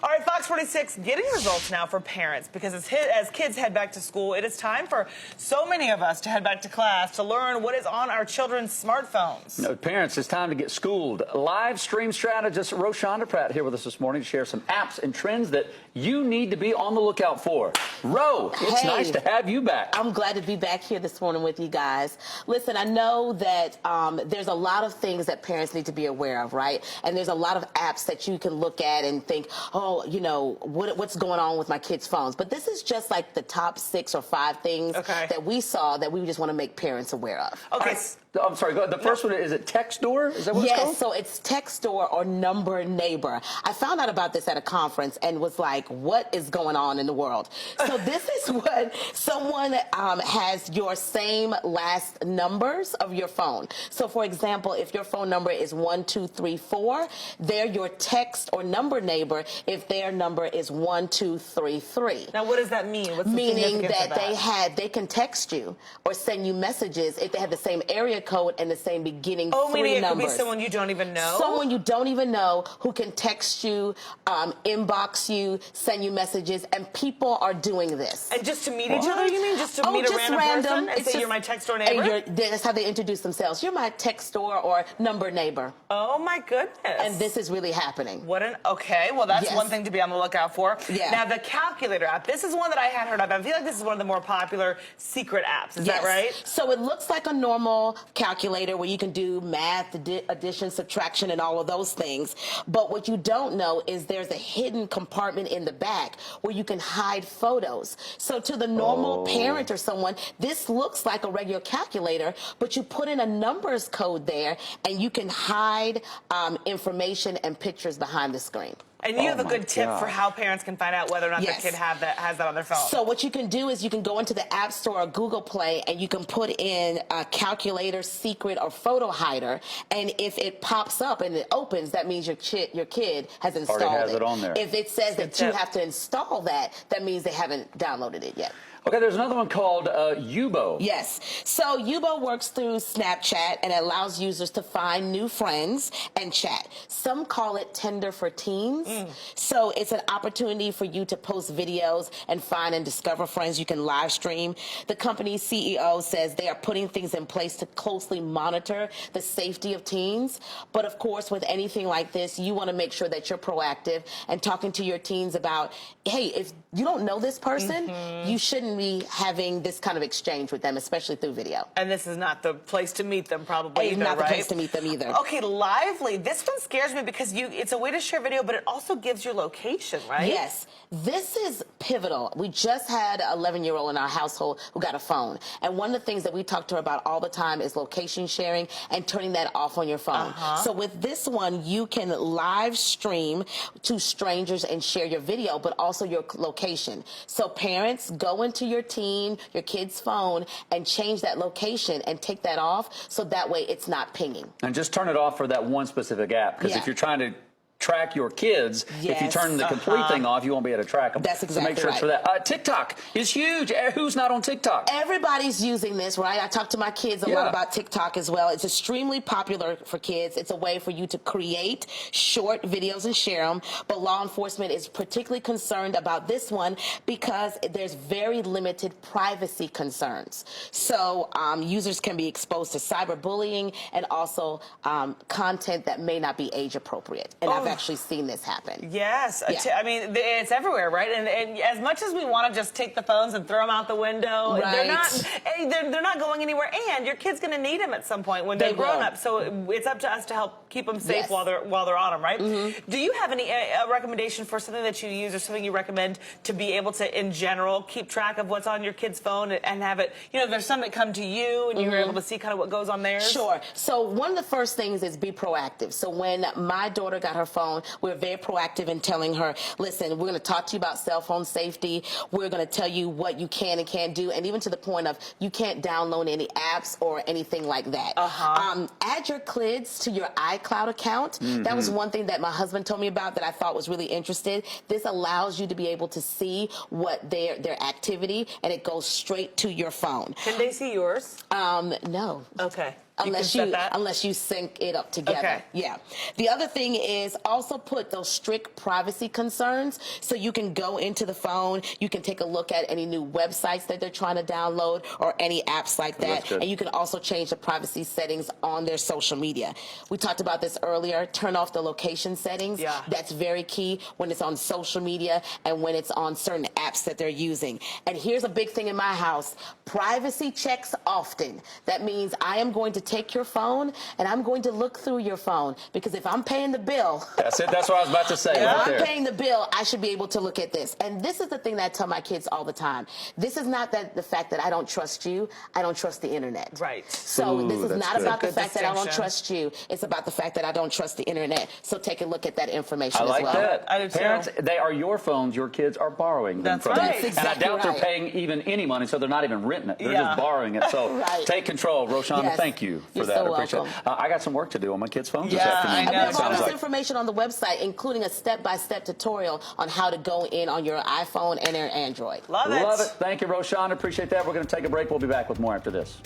All right, Fox 46 getting results now for parents because as kids head back to school, it is time for so many of us to head back to class to learn what is on our children's smartphones. No, parents, it's time to get schooled. Live stream strategist Roshanda Pratt here with us this morning to share some apps and trends that you need to be on the lookout for. Ro, it's nice to have you back. I'm glad to be back here this morning with you guys. Listen, I know that there's a lot of things that parents need to be aware of, right? And there's a lot of apps that you can look at and think, oh, you know, what's going on with my kids' phones? But this is just like the top 6 or 5 things that we saw that we just want to make parents aware of. Okay. I'm sorry, the first one, is it Text Door? Is that what it's called? Yes, so it's Text Door or Number Neighbor. I found out about this at a conference and was like, what is going on in the world? So this is what someone has your same last numbers of your phone. So for example, if your phone number is 1234, they're your text or number neighbor if their number is 1233. Now what does that mean? What's the Meaning significance of that they can text you or send you messages if they have the same area code and the same beginning 3 numbers. Meaning it could be someone you don't even know? Someone you don't even know who can text you, inbox you, send you messages, and people are doing this. And just to meet each other, you mean? Just to meet a random person and say you're my text door neighbor? That's how they introduce themselves. You're my text door or number neighbor. Oh my goodness. And this is really happening. Okay, well that's one thing to be on the lookout for. Yeah. Now the calculator app, this is one that I had heard of. I feel like this is one of the more popular secret apps. Is that right? So it looks like a normal calculator where you can do math, addition, subtraction, and all of those things. But what you don't know is there's a hidden compartment in the back where you can hide photos. So to the normal parent or someone, this looks like a regular calculator, but you put in a numbers code there and you can hide information and pictures behind the screen. And you have a good tip for how parents can find out whether or not their kid has that on their phone. So what you can do is you can go into the App Store or Google Play and you can put in a calculator, secret, or photo hider. And if it pops up and it opens, that means your kid has installed Already has it on there. If it says that you have to install that, that means they haven't downloaded it yet. Okay, there's another one called Yubo. Yes. So Yubo works through Snapchat and allows users to find new friends and chat. Some call it Tinder for teens. So it's an opportunity for you to post videos and find and discover friends you can live stream. The company's CEO says they are putting things in place to closely monitor the safety of teens. But of course, with anything like this, you want to make sure that you're proactive and talking to your teens about, hey, if you don't know this person, you shouldn't be having this kind of exchange with them, especially through video. And this is not the place to meet them, probably. It's not the place to meet them either. Okay, Lively. This one scares me because it's a way to share video, but it also gives your location, right? Yes. This is pivotal. We just had an 11-year-old in our household who got a phone. And one of the things that we talk to her about all the time is location sharing and turning that off on your phone. So with this one, you can live stream to strangers and share your video, but also your location. So parents, go into your kid's phone and change that location and take that off so that way it's not pinging. And just turn it off for that one specific app, because if you're trying to track your kids, if you turn the complete thing off, you won't be able to track them. That's exactly so make sure it's for that. TikTok is huge. Who's not on TikTok? Everybody's using this, right? I talk to my kids a lot about TikTok as well. It's extremely popular for kids. It's a way for you to create short videos and share them. But law enforcement is particularly concerned about this one because there's very limited privacy concerns. So users can be exposed to cyberbullying and also content that may not be age appropriate. And I've actually seen this happen. Yes. I mean, it's everywhere, right? And as much as we want to just take the phones and throw them out the window, they're not going anywhere. And your kid's going to need them at some point when they're grown up. So it's up to us to help keep them safe while they're on them, right? Do you have any recommendation for something that you use or something you recommend to be able to, in general, keep track of what's on your kid's phone and have it, you know, there's some that come to you and you're able to see kind of what goes on theirs? Sure. So one of the first things is be proactive. So when my daughter got her phone, we're very proactive in telling her, listen, we're going to talk to you about cell phone safety. We're going to tell you what you can and can't do, and even to the point of you can't download any apps or anything like that. Add your kids to your iCloud account. That was one thing that my husband told me about that I thought was really interesting. This allows you to be able to see what their activity, and it goes straight to your phone. Can they see yours? No. Okay. Unless you sync it up together. Okay. Yeah. The other thing is also put those strict privacy concerns so you can go into the phone, you can take a look at any new websites that they're trying to download or any apps like that. And you can also change the privacy settings on their social media. We talked about this earlier. Turn off the location settings. Yeah. That's very key when it's on social media and when it's on certain apps that they're using. And here's a big thing in my house. Privacy checks often. That means I am going to take your phone and I'm going to look through your phone, because if I'm paying the bill, that's it. That's what I was about to say. if Right I'm there. paying the bill, I should be able to look at this. And this is the thing that I tell my kids all the time. This is not the fact that I don't trust you. I don't trust the internet. Right. So this is not about the fact that I don't distinction. trust you. It's about the fact that I don't trust the internet. So take a look at that information I like as well. that. I do too. Parents, they are your phones. Your kids are borrowing them That's from right. you. That's exactly and I doubt right. they're paying even any money, so they're not even renting it. They're Yeah. just borrowing it. So Right. take control. Roshanda, Yes. thank you for You're that. so I appreciate welcome. it. I got some work to do on my kids' phones this Yeah, afternoon. I And we know. have all Sounds this like. information on the website, including a step-by-step tutorial on how to go in on your iPhone and your Android. Love it. Love it. Thank you, Roshanda. Appreciate that. We're going to take a break. We'll be back with more after this.